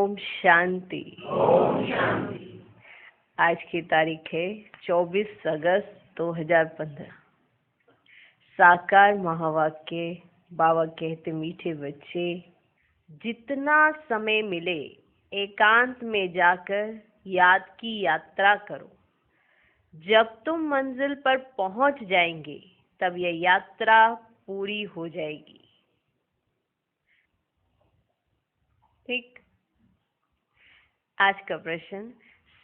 ओम शांति। ओम शांति। आज की तारीख है 24 अगस्त 2015। साकार महावाक्य। बाबा कहते, मीठे बच्चे, जितना समय मिले एकांत में जाकर याद की यात्रा करो। जब तुम मंजिल पर पहुंच जाएंगे तब यह यात्रा पूरी हो जाएगी। ठीक। आज का प्रश्न,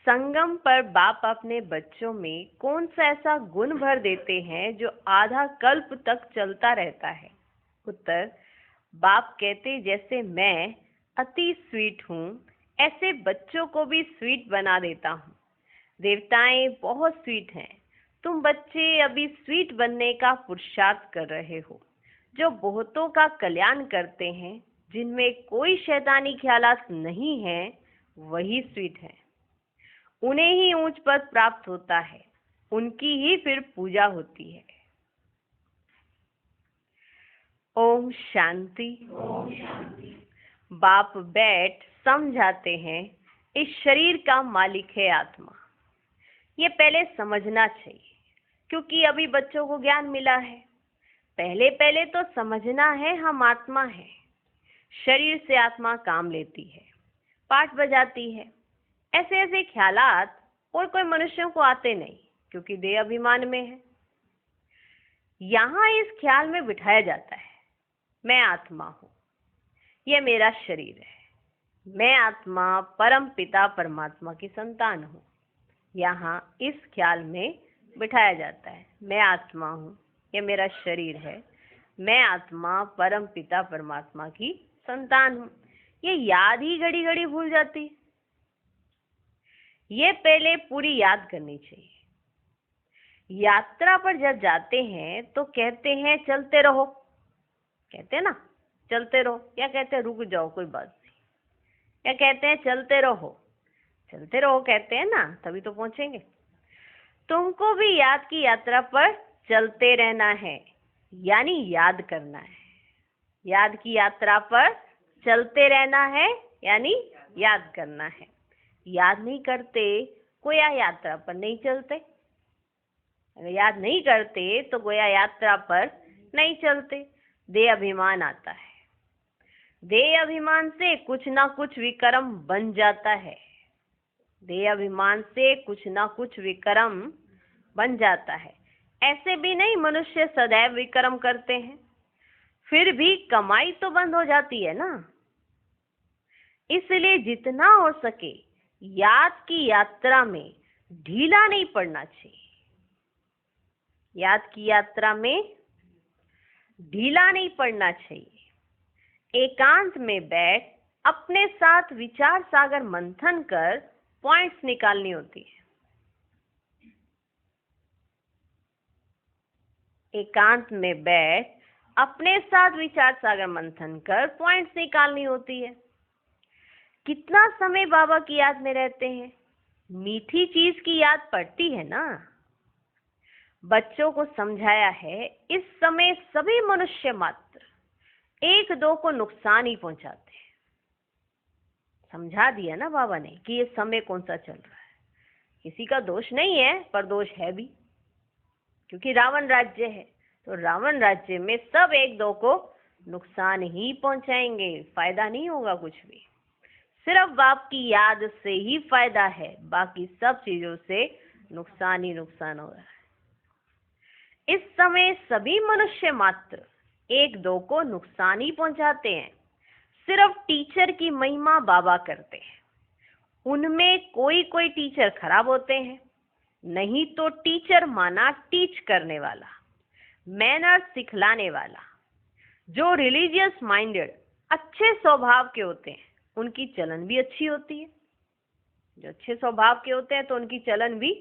संगम पर बाप अपने बच्चों में कौन सा ऐसा गुण भर देते हैं जो आधा कल्प तक चलता रहता है? उत्तर, बाप कहते, जैसे मैं अति स्वीट हूँ ऐसे बच्चों को भी स्वीट बना देता हूँ। देवताएं बहुत स्वीट हैं, तुम बच्चे अभी स्वीट बनने का पुरुषार्थ कर रहे हो। जो बहुतों का कल्याण करते हैं, जिनमें कोई शैतानी ख्यालात नहीं है, वही स्वीट है। उन्हें ही ऊंच पद प्राप्त होता है, उनकी ही फिर पूजा होती है। ओम शांति। ओम शांति। बाप बैठ समझाते हैं, इस शरीर का मालिक है आत्मा। ये पहले समझना चाहिए, क्योंकि अभी बच्चों को ज्ञान मिला है। पहले पहले तो समझना है हम आत्मा है। शरीर से आत्मा काम लेती है, पाठ बजाती है। ऐसे ऐसे ख्यालात और कोई मनुष्यों को आते नहीं, क्योंकि देह अभिमान में है। यहाँ इस ख्याल में बिठाया जाता है, मैं आत्मा हूँ, यह मेरा शरीर है। मैं आत्मा परम पिता परमात्मा की संतान हूँ। यहाँ इस ख्याल में बिठाया जाता है, मैं आत्मा हूँ, यह मेरा शरीर है। मैं आत्मा परम पिता परमात्मा की संतान हूँ। ये याद ही घड़ी घड़ी भूल जाती है। ये पहले पूरी याद करनी चाहिए। यात्रा पर जब जाते हैं तो कहते हैं चलते रहो, कहते हैं ना चलते रहो, या कहते हैं रुक जाओ कोई बात नहीं, या कहते हैं चलते रहो, चलते रहो कहते हैं ना, तभी तो पहुंचेंगे। तुमको भी याद की यात्रा पर चलते रहना है, यानी याद करना है। याद की यात्रा पर चलते रहना है, यानी याद करना है। याद नहीं करते गोया यात्रा पर नहीं चलते। अगर याद नहीं करते तो गोया यात्रा पर नहीं चलते। देह अभिमान आता है, देह अभिमान से कुछ ना कुछ विक्रम बन जाता है। देह अभिमान से कुछ ना कुछ विक्रम बन जाता है। ऐसे भी नहीं मनुष्य सदैव विक्रम करते हैं, फिर भी कमाई तो बंद हो जाती है ना। इसलिए जितना हो सके याद की यात्रा में ढीला नहीं पड़ना चाहिए। याद की यात्रा में ढीला नहीं पड़ना चाहिए। एकांत में बैठ अपने साथ विचार सागर मंथन कर पॉइंट्स निकालनी होती है। एकांत में बैठ अपने साथ विचार सागर मंथन कर पॉइंट्स निकालनी होती है। कितना समय बाबा की याद में रहते हैं? मीठी चीज की याद पड़ती है ना। बच्चों को समझाया है, इस समय सभी मनुष्य मात्र एक दो को नुकसान ही पहुंचाते हैं। समझा दिया ना बाबा ने कि ये समय कौन सा चल रहा है। किसी का दोष नहीं है, पर दोष है भी, क्योंकि रावण राज्य है। तो रावण राज्य में सब एक दो को नुकसान ही पहुंचाएंगे, फायदा नहीं होगा कुछ भी। सिर्फ बाप की याद से ही फायदा है, बाकी सब चीजों से नुकसान ही नुकसान हो रहा है। इस समय सभी मनुष्य मात्र एक दो को नुकसान ही पहुंचाते हैं। सिर्फ टीचर की महिमा बाबा करते हैं। उनमें कोई कोई टीचर खराब होते हैं, नहीं तो टीचर माना टीच करने वाला, मैनर सिखलाने वाला। जो रिलीजियस माइंडेड अच्छे स्वभाव के होते हैं, उनकी चलन भी अच्छी होती है। जो अच्छे स्वभाव के होते हैं तो उनकी चलन भी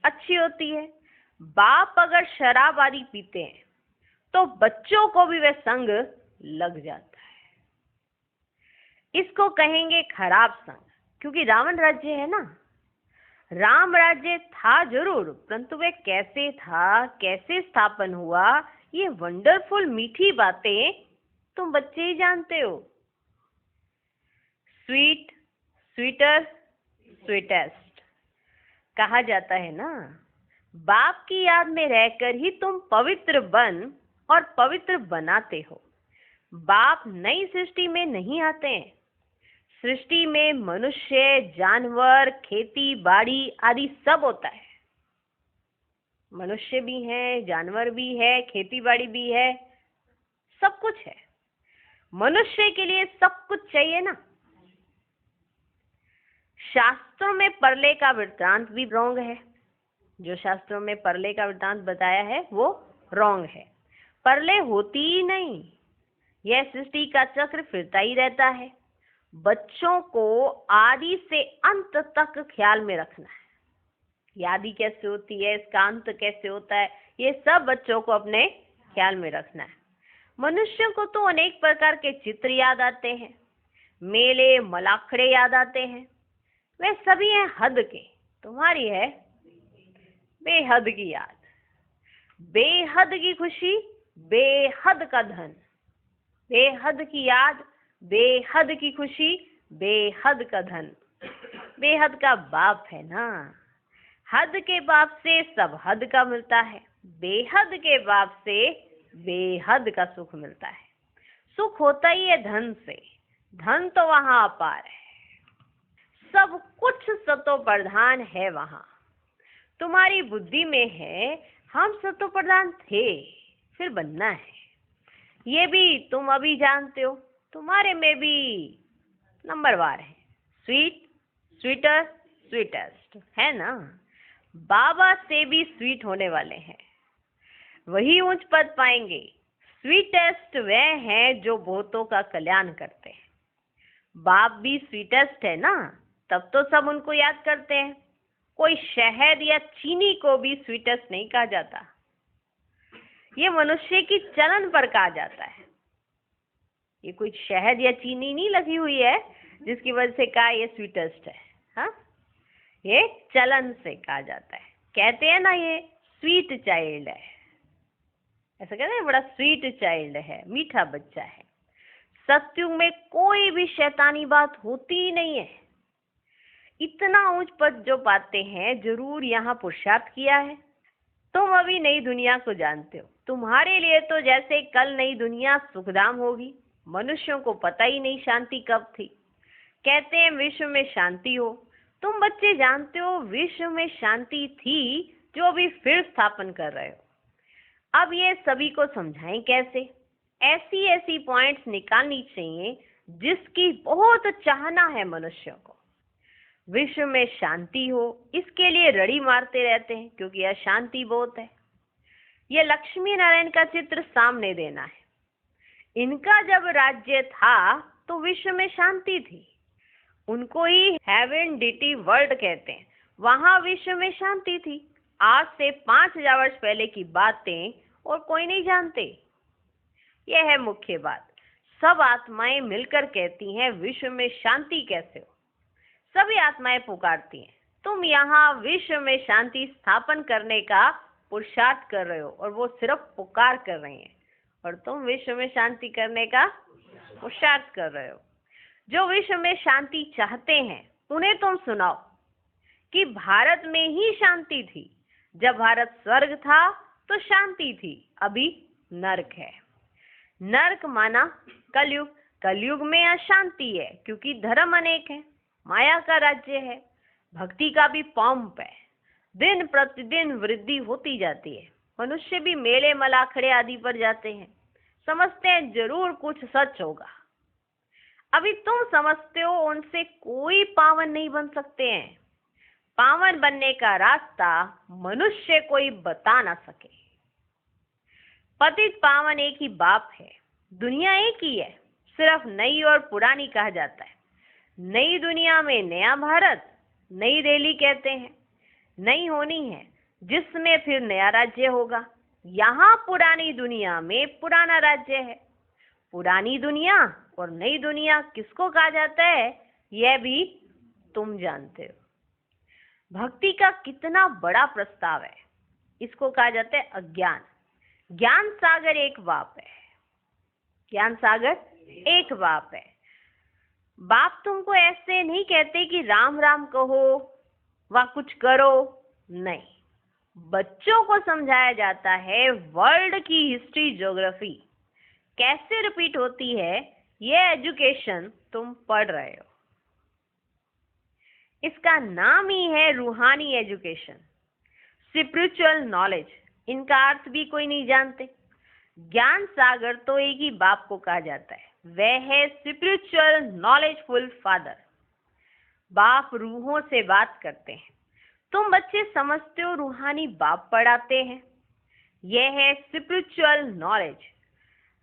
अच्छी होती है। बाप अगर शराब आदि पीते हैं तो बच्चों को भी वह संग लग जाता है। इसको कहेंगे खराब संग, क्योंकि रावण राज्य है ना। राम राज्य था जरूर, परंतु वह कैसे था, कैसे स्थापन हुआ, ये वंडरफुल मीठी बातें तुम बच्चे ही जानते हो। Sweet sweeter, sweetest. कहा जाता है ना, बाप की याद में रहकर ही तुम पवित्र बन और पवित्र बनाते हो। बाप नई सृष्टि में नहीं आते हैं। सृष्टि में मनुष्य, जानवर, खेती बाड़ी आदि सब होता है। मनुष्य भी है, जानवर भी है, खेती बाड़ी भी है, सब कुछ है। मनुष्य के लिए सब कुछ चाहिए ना। शास्त्रों में परले का वृत्तांत भी रॉन्ग है। जो शास्त्रों में परले का वृत्तांत बताया है वो रॉन्ग है। परले होती ही नहीं। यह सृष्टि का चक्र फिरता ही रहता है। बच्चों को आदि से अंत तक ख्याल में रखना है। ये आदि कैसे होती है, इसका अंत कैसे होता है, ये सब बच्चों को अपने ख्याल में रखना है। मनुष्यों को तो अनेक प्रकार के चित्र याद आते हैं, मेले मलाखड़े याद आते हैं। वे सभी हैं हद के। तुम्हारी है बेहद की याद, बेहद की खुशी, बेहद का धन। बेहद की याद, बेहद की खुशी, बेहद का धन। बेहद का बाप है ना। हद के बाप से सब हद का मिलता है। बेहद के बाप से बेहद का सुख मिलता है। सुख होता ही है धन से। धन तो वहां अपार है। सब कुछ सतो प्रधान है वहां। तुम्हारी बुद्धि में है हम सतो प्रधान थे, फिर बनना है। ये भी तुम अभी जानते हो। तुम्हारे में भी नंबरवार है। स्वीट, स्वीटर, स्वीटेस्ट है ना। बाबा से भी स्वीट होने वाले हैं। वही उच्च पद पाएंगे। स्वीटेस्ट वह हैं जो बहुतों का कल्याण करते हैं। बाप भी स्वीटेस्ट है ना, तब तो सब उनको याद करते हैं। कोई शहद या चीनी को भी स्वीटेस्ट नहीं कहा जाता। ये मनुष्य की चलन पर कहा जाता है। ये कोई शहद या चीनी नहीं लगी हुई है जिसकी वजह से कहा ये स्वीटेस्ट है। हाँ, ये चलन से कहा जाता है। कहते हैं ना ये स्वीट चाइल्ड है, ऐसा कहते हैं, बड़ा स्वीट चाइल्ड है, मीठा बच्चा है। सत्युग में कोई भी शैतानी बात होती ही नहीं है। इतना उच्च पद जो पाते हैं जरूर यहाँ पुरुषार्थ किया है। तुम अभी नई दुनिया को जानते हो। तुम्हारे लिए तो जैसे कल नई दुनिया सुखधाम होगी। मनुष्यों को पता ही नहीं शांति कब थी। कहते हैं विश्व में शांति हो। तुम बच्चे जानते हो विश्व में शांति थी जो अभी फिर स्थापन कर रहे हो। अब ये सभी को समझाएं कैसे। ऐसी ऐसी पॉइंट्स निकालनी चाहिए जिसकी बहुत चाहना है मनुष्यों को। विश्व में शांति हो, इसके लिए रड़ी मारते रहते हैं क्योंकि अशांति बहुत है। यह लक्ष्मी नारायण का चित्र सामने देना है। इनका जब राज्य था तो विश्व में शांति थी। उनको ही हेवन डिटी वर्ल्ड कहते हैं। वहां विश्व में शांति थी। आज से 5000 वर्ष पहले की बातें और कोई नहीं जानते। यह है मुख्य बात। सब आत्माएं मिलकर कहती हैं विश्व में शांति कैसे हो। सभी आत्माएं पुकारती हैं तुम यहाँ विश्व में शांति स्थापन करने का पुरुषार्थ कर रहे हो, और वो सिर्फ पुकार कर रही हैं, और तुम विश्व में शांति करने का पुरुषार्थ कर रहे हो। जो विश्व में शांति चाहते हैं उन्हें तुम सुनाओ कि भारत में ही शांति थी। जब भारत स्वर्ग था तो शांति थी, अभी नरक है। नरक माना कलयुग। कलयुग में अशांति है क्योंकि धर्म अनेक है, माया का राज्य है, भक्ति का भी पंप है। दिन प्रतिदिन वृद्धि होती जाती है। मनुष्य भी मेले मलाखड़े आदि पर जाते हैं, समझते हैं जरूर कुछ सच होगा। अभी तुम समझते हो उनसे कोई पावन नहीं बन सकते हैं। पावन बनने का रास्ता मनुष्य कोई बता ना सके। पतित पावन एक ही बाप है। दुनिया एक ही है, सिर्फ नई और पुरानी कहा जाता है। नई दुनिया में नया भारत, नई दिल्ली कहते हैं, नई होनी है जिसमें फिर नया राज्य होगा। यहाँ पुरानी दुनिया में पुराना राज्य है। पुरानी दुनिया और नई दुनिया किसको कहा जाता है यह भी तुम जानते हो। भक्ति का कितना बड़ा प्रस्ताव है। इसको कहा जाता है अज्ञान। ज्ञान सागर एक बाप है। ज्ञान सागर एक बाप है। बाप तुमको ऐसे नहीं कहते कि राम राम कहो व कुछ करो, नहीं। बच्चों को समझाया जाता है वर्ल्ड की हिस्ट्री, ज्योग्राफी कैसे रिपीट होती है, ये एजुकेशन तुम पढ़ रहे हो। इसका नाम ही है रूहानी एजुकेशन, स्पिरिचुअल नॉलेज। इनका अर्थ भी कोई नहीं जानते। ज्ञान सागर तो एक ही बाप को कहा जाता है, वह है स्पिरिचुअल नॉलेजफुल फादर। बाप रूहों से बात करते हैं। तुम बच्चे समझते हो रूहानी बाप पढ़ाते हैं, यह है स्पिरिचुअल नॉलेज।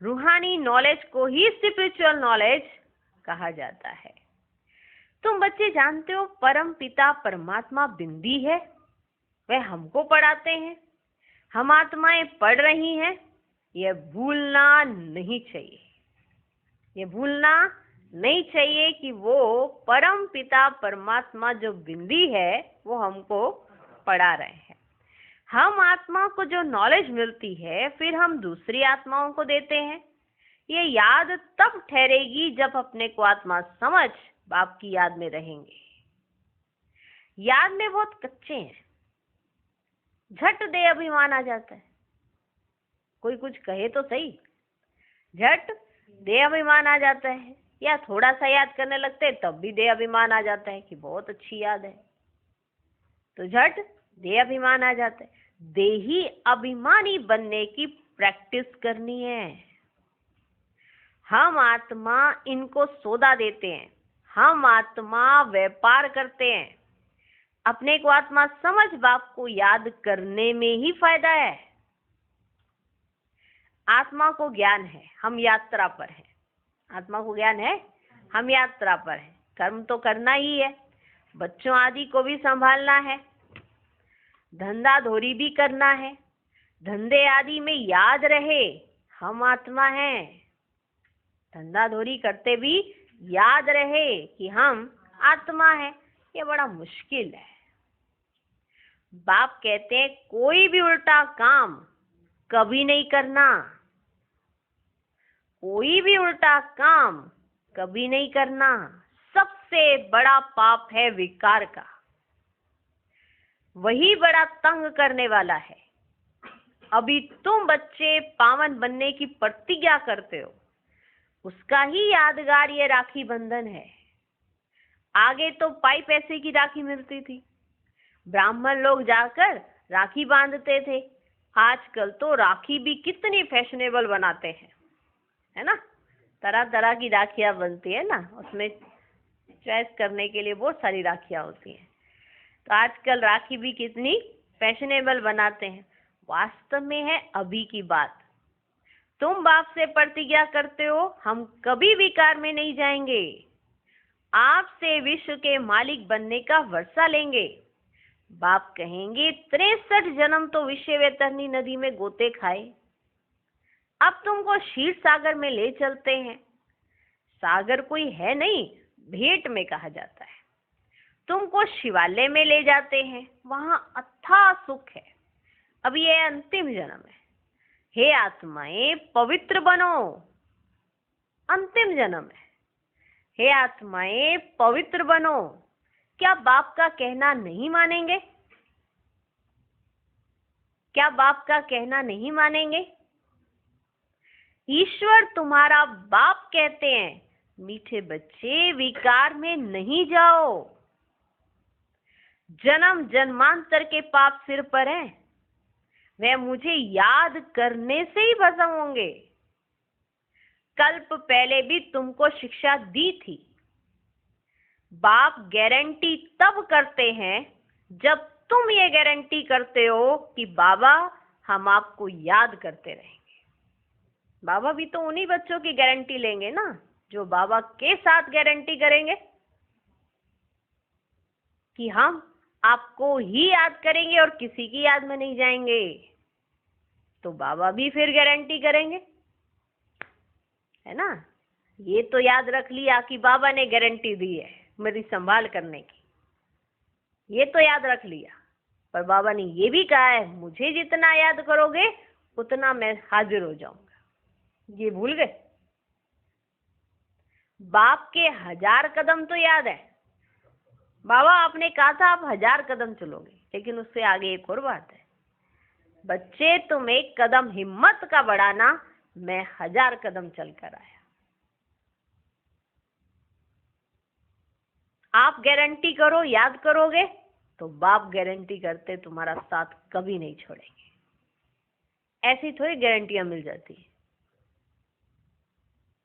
रूहानी नॉलेज को ही स्पिरिचुअल नॉलेज कहा जाता है। तुम बच्चे जानते हो परम पिता परमात्मा बिंदी है, वह हमको पढ़ाते हैं, हम आत्माएं पढ़ रही हैं। यह भूलना नहीं चाहिए, ये भूलना नहीं चाहिए कि वो परम पिता परमात्मा जो बिंदी है वो हमको पढ़ा रहे हैं। हम आत्मा को जो नॉलेज मिलती है फिर हम दूसरी आत्माओं को देते हैं। ये याद तब ठहरेगी जब अपने को आत्मा समझ बाप की याद में रहेंगे। याद में बहुत कच्चे हैं, झट दे अभिमान आ जाता है। कोई कुछ कहे तो सही, झट दे अभिमान आ जाता है, या थोड़ा सा याद करने लगते तब भी दे अभिमान आ जाता है कि बहुत अच्छी याद है, तो झट दे अभिमान आ जाता है। देही अभिमानी बनने की प्रैक्टिस करनी है। हम आत्मा इनको सौदा देते हैं, हम आत्मा व्यापार करते हैं। अपने को आत्मा समझ बाप को याद करने में ही फायदा है। आत्मा को ज्ञान है हम यात्रा पर हैं, आत्मा को ज्ञान है हम यात्रा पर हैं। कर्म तो करना ही है, बच्चों आदि को भी संभालना है, धंधा धोरी भी करना है। धंधे आदि में याद रहे हम आत्मा हैं, धंधा धोरी करते भी याद रहे कि हम आत्मा हैं। ये बड़ा मुश्किल है। बाप कहते हैं कोई भी उल्टा काम कभी नहीं करना, कोई भी उल्टा काम कभी नहीं करना। सबसे बड़ा पाप है विकार का, वही बड़ा तंग करने वाला है। अभी तुम बच्चे पावन बनने की प्रतिज्ञा करते हो, उसका ही यादगार ये राखी बंधन है। आगे तो पाई पैसे की राखी मिलती थी, ब्राह्मण लोग जाकर राखी बांधते थे। आजकल तो राखी भी कितनी फैशनेबल बनाते हैं, है ना। तरह तरह की राखियां बनती है ना, उसमें चॉइस करने के लिए बहुत सारी राखियां होती हैं। तो आजकल राखी भी कितनी फैशनेबल बनाते हैं। वास्तव में है अभी की बात। तुम बाप से प्रतिज्ञा करते हो हम कभी विकार में नहीं जाएंगे, आपसे विश्व के मालिक बनने का वर्षा लेंगे। बाप कहेंगे 63 जन्म तो विषय वैतरणी नदी में गोते खाए, अब तुमको क्षीर सागर में ले चलते हैं। सागर कोई है नहीं, भेंट में कहा जाता है। तुमको शिवालय में ले जाते हैं, वहां अथाह सुख है। अब ये अंतिम जन्म है। हे आत्माएं पवित्र बनो, अंतिम जन्म है। हे आत्माएं पवित्र बनो। क्या बाप का कहना नहीं मानेंगे? क्या बाप का कहना नहीं मानेंगे? ईश्वर तुम्हारा बाप कहते हैं मीठे बच्चे विकार में नहीं जाओ। जन्म जन्मांतर के पाप सिर पर हैं, वे मुझे याद करने से ही भस्म होंगे। कल्प पहले भी तुमको शिक्षा दी थी। बाप गारंटी तब करते हैं जब तुम ये गारंटी करते हो कि बाबा हम आपको याद करते रहेंगे। बाबा भी तो उन्हीं बच्चों की गारंटी लेंगे ना जो बाबा के साथ गारंटी करेंगे कि हम आपको ही याद करेंगे और किसी की याद में नहीं जाएंगे। तो बाबा भी फिर गारंटी करेंगे, है ना। ये तो याद रख लिया कि बाबा ने गारंटी दी है मेरी संभाल करने की, ये तो याद रख लिया। पर बाबा ने ये भी कहा है मुझे जितना याद करोगे उतना मैं हाजिर हो जाऊंगा। ये भूल गए? बाप के 1000 कदम तो याद है। बाबा आपने कहा था आप 1000 कदम चलोगे, लेकिन उससे आगे एक और बात है, बच्चे तुम एक कदम हिम्मत का बढ़ाना, मैं 1000 कदम चलकर आया। आप गारंटी करो, याद करोगे तो बाप गारंटी करते तुम्हारा साथ कभी नहीं छोड़ेंगे। ऐसी थोड़ी गारंटियां मिल जाती है।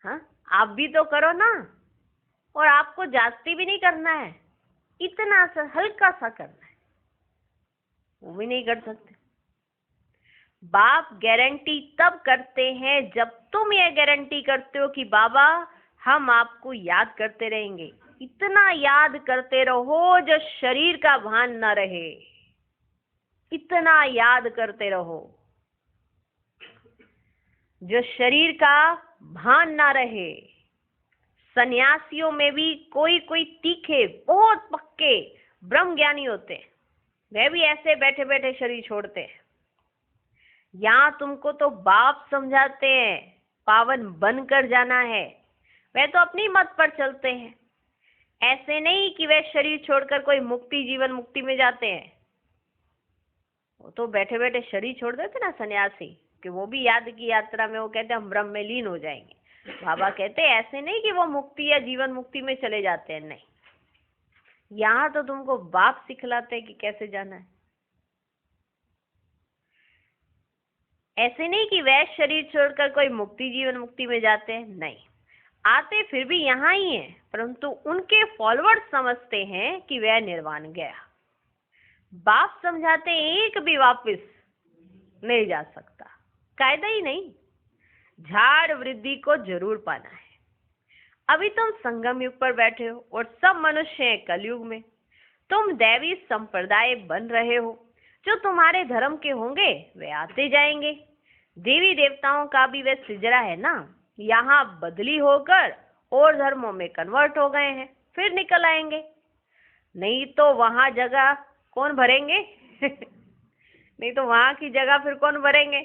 हाँ, आप भी तो करो ना। और आपको जास्ती भी नहीं करना है, इतना सा हल्का सा करना है, वो भी नहीं कर सकते। बाप गारंटी तब करते हैं जब तुम ये गारंटी करते हो कि बाबा हम आपको याद करते रहेंगे, इतना याद करते रहो जो शरीर का भान न रहे, इतना याद करते रहो जो शरीर का भान ना रहे। सन्यासियों में भी कोई कोई तीखे बहुत पक्के ब्रह्म ज्ञानी होते हैं, वे भी ऐसे बैठे बैठे शरीर छोड़ते हैं। यहाँ तुमको तो बाप समझाते हैं पावन बनकर जाना है, वे तो अपनी मत पर चलते हैं। ऐसे नहीं कि वे शरीर छोड़कर कोई मुक्ति जीवन मुक्ति में जाते हैं, वो तो बैठे बैठे शरीर छोड़ देते ना सन्यासी, कि वो भी याद की यात्रा में वो कहते हम ब्रह्म में लीन हो जाएंगे। बाबा कहते ऐसे नहीं कि वो मुक्ति या जीवन मुक्ति में चले जाते हैं, नहीं, यहाँ तो तुमको बाप सिखलाते हैं कि कैसे जाना है। ऐसे नहीं कि वह शरीर छोड़कर कोई मुक्ति जीवन मुक्ति में जाते हैं, नहीं, आते फिर भी यहाँ ही हैं, परंतु उनके फॉलोअर्स समझते हैं कि वह निर्वाण गया। बाप समझाते एक भी वापस नहीं जा सकता, कायदा ही नहीं, झाड़ वृद्धि को जरूर पाना है। अभी तुम संगम युग पर बैठे हो और सब मनुष्य हैं कलयुग में। तुम दैवी संप्रदाय बन रहे हो, जो तुम्हारे धर्म के होंगे वे आते जाएंगे। देवी देवताओं का भी वे सिजरा है ना, यहाँ बदली होकर और धर्मों में कन्वर्ट हो गए हैं, फिर निकल आएंगे। नहीं तो वहां जगह कौन भरेंगे नहीं तो वहां की जगह फिर कौन भरेंगे?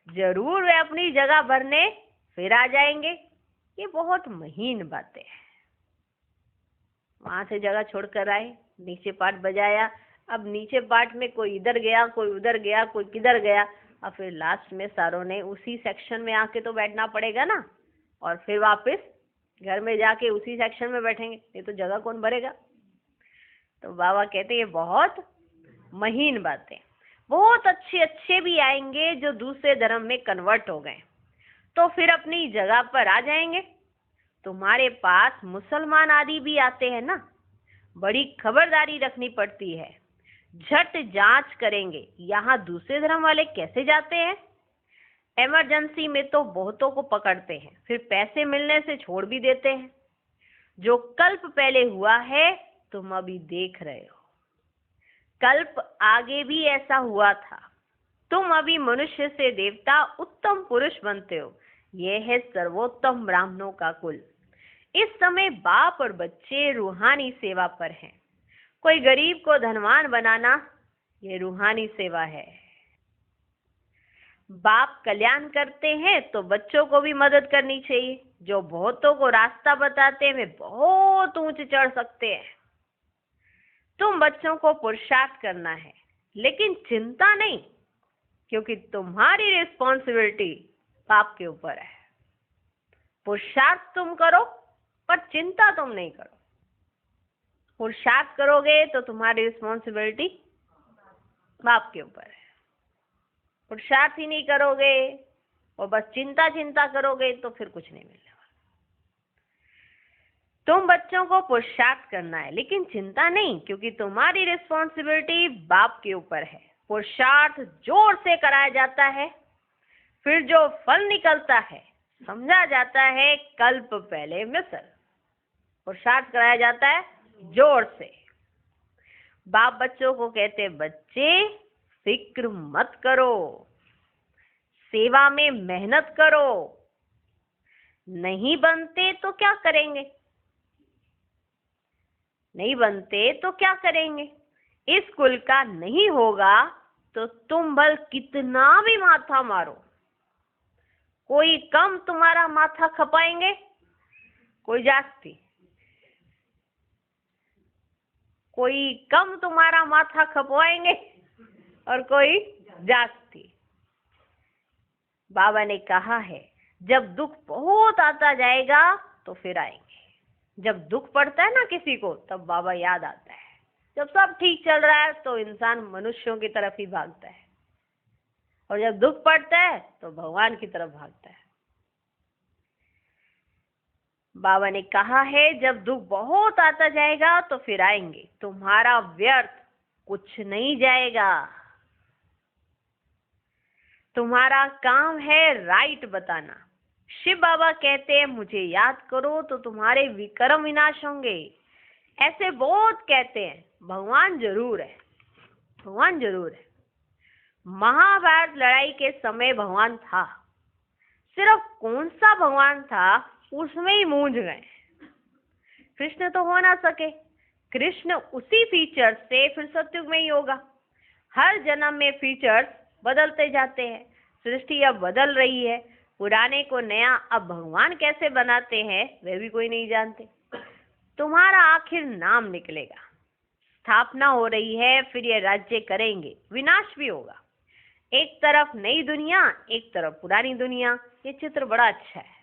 जरूर वे अपनी जगह भरने फिर आ जाएंगे। ये बहुत महीन बातें हैं। वहां से जगह छोड़कर आए, नीचे पाठ बजाया, अब नीचे पाठ में कोई इधर गया, कोई उधर गया, कोई किधर गया, और फिर लास्ट में सारों ने उसी सेक्शन में आके तो बैठना पड़ेगा ना, और फिर वापस घर में जाके उसी सेक्शन में बैठेंगे, नहीं तो जगह कौन भरेगा? तो बाबा कहते ये बहुत महीन बातें। बहुत अच्छे अच्छे भी आएंगे जो दूसरे धर्म में कन्वर्ट हो गए, तो फिर अपनी जगह पर आ जाएंगे। तुम्हारे पास मुसलमान आदि भी आते हैं ना, बड़ी खबरदारी रखनी पड़ती है, झट जांच करेंगे यहाँ दूसरे धर्म वाले कैसे जाते हैं। इमरजेंसी में तो बहुतों को पकड़ते हैं, फिर पैसे मिलने से छोड़ भी देते हैं। जो कल्प पहले हुआ है तुम अभी देख रहे हो, कल्प आगे भी ऐसा हुआ था। तुम अभी मनुष्य से देवता उत्तम पुरुष बनते हो, यह है सर्वोत्तम ब्राह्मणों का कुल। इस समय बाप और बच्चे रूहानी सेवा पर हैं। कोई गरीब को धनवान बनाना ये रूहानी सेवा है। बाप कल्याण करते हैं तो बच्चों को भी मदद करनी चाहिए। जो बहुतों को रास्ता बताते हैं वे बहुत ऊंचे चढ़ सकते हैं। तुम बच्चों को पुरुषार्थ करना है, लेकिन चिंता नहीं, क्योंकि तुम्हारी रिस्पॉन्सिबिलिटी बाप के ऊपर है। पुरुषार्थ तुम करो पर चिंता तुम नहीं करो। पुरुषार्थ करोगे तो तुम्हारी रिस्पॉन्सिबिलिटी बाप के ऊपर है। पुरुषार्थ ही नहीं करोगे और बस चिंता चिंता करोगे तो फिर कुछ नहीं मिलने वाला। तुम बच्चों को पुरुषार्थ करना है, लेकिन चिंता नहीं, क्योंकि तुम्हारी रिस्पॉन्सिबिलिटी बाप के ऊपर है। पुरुषार्थ जोर से कराया जाता है, फिर जो फल निकलता है समझा जाता है कल्प पहले मिस्र। पुरुषार्थ कराया जाता है जोर से। बाप बच्चों को कहते बच्चे फिक्र मत करो, सेवा में मेहनत करो। नहीं बनते तो क्या करेंगे? नहीं बनते तो क्या करेंगे? इस कुल का नहीं होगा तो तुम भल कितना भी माथा मारो, कोई कम तुम्हारा माथा खपाएंगे? कोई जास्ती, कोई कम तुम्हारा माथा खपवाएंगे और कोई जास्ती। बाबा ने कहा है जब दुख बहुत आता जाएगा तो फिर आएंगे। जब दुख पड़ता है ना किसी को, तब बाबा याद आता है। जब सब ठीक चल रहा है तो इंसान मनुष्यों की तरफ ही भागता है, और जब दुख पड़ता है तो भगवान की तरफ भागता है। बाबा ने कहा है जब दुख बहुत आता जाएगा तो फिर आएंगे, तुम्हारा व्यर्थ कुछ नहीं जाएगा। तुम्हारा काम है राइट बताना। शिव बाबा कहते हैं मुझे याद करो तो तुम्हारे विक्रम विनाश होंगे। ऐसे बहुत कहते हैं, भगवान जरूर है, भगवान जरूर है। महाभारत लड़ाई के समय भगवान था, सिर्फ कौन सा भगवान था उसमें ही मूंझ गए। कृष्ण तो हो ना सके, कृष्ण उसी फीचर से फिर सतयुग में ही होगा। हर जन्म में फीचर्स बदलते जाते हैं, सृष्टि अब बदल रही है, पुराने को नया अब भगवान कैसे बनाते हैं वह भी कोई नहीं जानते। तुम्हारा आखिर नाम निकलेगा, स्थापना हो रही है, फिर ये राज्य करेंगे, विनाश भी होगा। एक तरफ नई दुनिया, एक तरफ पुरानी दुनिया। ये चित्र बड़ा अच्छा है।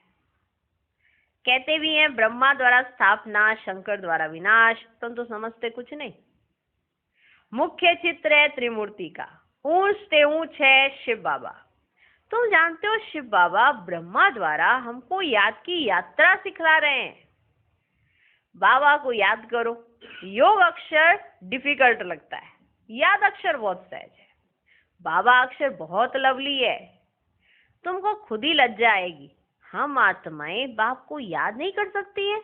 कहते भी हैं ब्रह्मा द्वारा स्थापना, शंकर द्वारा विनाश, तुम तो समझते कुछ नहीं। मुख्य चित्र है त्रिमूर्ति का, ऊंच से ऊंच है शिव बाबा। तुम जानते हो शिव बाबा ब्रह्मा द्वारा हमको याद की यात्रा सिखला रहे हैं। बाबा को याद करो। योग अक्षर डिफिकल्ट लगता है, याद अक्षर बहुत सहज है। बाबा अक्षर बहुत लवली है, तुमको खुद ही लज्जा आएगी। हम आत्माएं बाप को याद नहीं कर सकती है,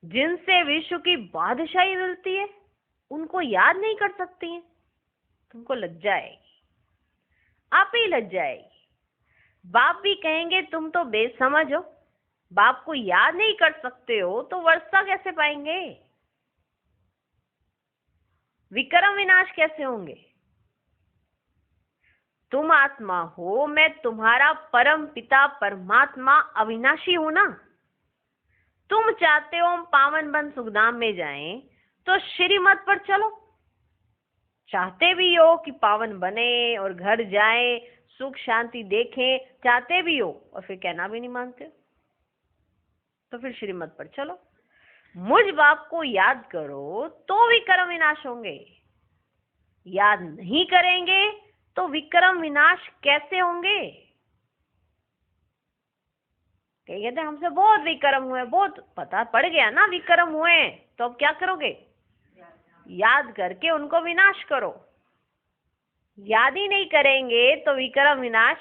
जिनसे विश्व की बादशाही मिलती है उनको याद नहीं कर सकती है। तुमको लज्जा आएगी, आप ही लज्जा आएगी। बाप भी कहेंगे तुम तो बेसमझ हो, बाप को याद नहीं कर सकते हो तो वर्षा कैसे पाएंगे, विक्रम विनाश कैसे होंगे। तुम आत्मा हो, मैं तुम्हारा परम पिता परमात्मा अविनाशी हूं ना। तुम चाहते हो हम पावन बन सुखधाम में जाएं तो श्रीमत पर चलो। चाहते भी हो कि पावन बने और घर जाएं, सुख शांति देखें, चाहते भी हो और फिर कहना भी नहीं मानते, तो फिर श्रीमत पर चलो। मुझ बाप को याद करो तो विक्रम विनाश होंगे, याद नहीं करेंगे तो विक्रम विनाश कैसे होंगे। कहते हमसे बहुत विक्रम हुए, बहुत पता पड़ गया ना विक्रम हुए, तो अब क्या करोगे, याद करके उनको विनाश करो। याद ही नहीं करेंगे तो विक्रम विनाश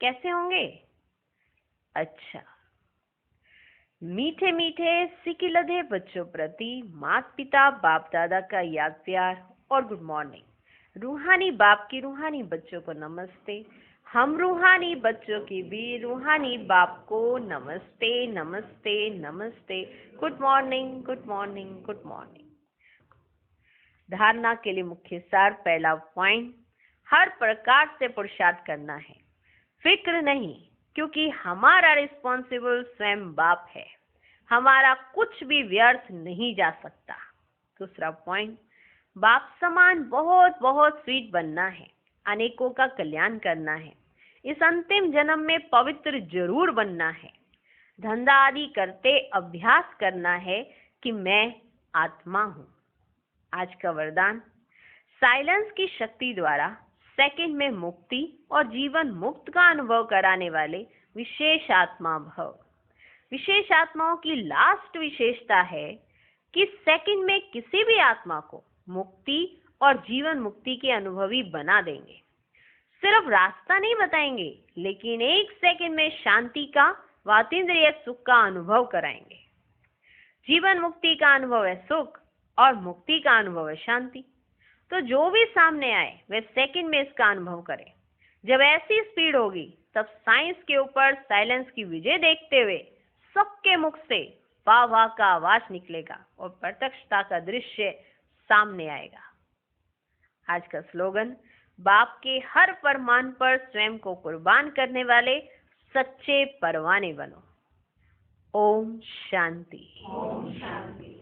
कैसे होंगे। अच्छा, मीठे मीठे सिकिलधे बच्चों प्रति माता पिता बाप दादा का याद प्यार और गुड मॉर्निंग। रूहानी बाप की रूहानी बच्चों को नमस्ते। हम रूहानी बच्चों की भी रूहानी बाप को नमस्ते नमस्ते नमस्ते। Good morning good morning good morning. धारणा के लिए मुख्य सार, पहला पॉइंट, हर प्रकार से पुरुषार्थ करना है, फिक्र नहीं, क्योंकि हमारा रिस्पॉन्सिबल स्वयं बाप है, हमारा कुछ भी व्यर्थ नहीं जा सकता। दूसरा पॉइंट, बाप समान बहुत बहुत स्वीट बनना है, अनेकों का कल्याण करना है, इस अंतिम जन्म में पवित्र जरूर बनना है, धंधा आदि करते अभ्यास करना है कि मैं आत्मा हूँ। आज का वरदान, साइलेंस की शक्ति द्वारा सेकंड में मुक्ति और जीवन मुक्त का अनुभव कराने वाले विशेष आत्मा भव। विशेष आत्माओं की लास्ट विशेषता है कि सेकंड में किसी भी आत्मा को मुक्ति और जीवन मुक्ति के अनुभवी बना देंगे। सिर्फ रास्ता नहीं बताएंगे, लेकिन एक सेकंड में शांति का व अतीन्द्रिय सुख का अनुभव कराएंगे। जीवन मुक्ति का अनुभव है सुख और मुक्ति का अनुभव है शांति। तो जो भी सामने आए वह सेकंड में इसका अनुभव करे। जब ऐसी स्पीड होगी तब साइंस के ऊपर साइलेंस की विजय देखते हुए सबके मुख से वाह वाह का आवाज निकलेगा और प्रत्यक्षता का दृश्य सामने आएगा। आज का स्लोगन, बाप के हर फरमान पर स्वयं को कुर्बान करने वाले सच्चे परवाने बनो। ओम शांति। ओम शांति।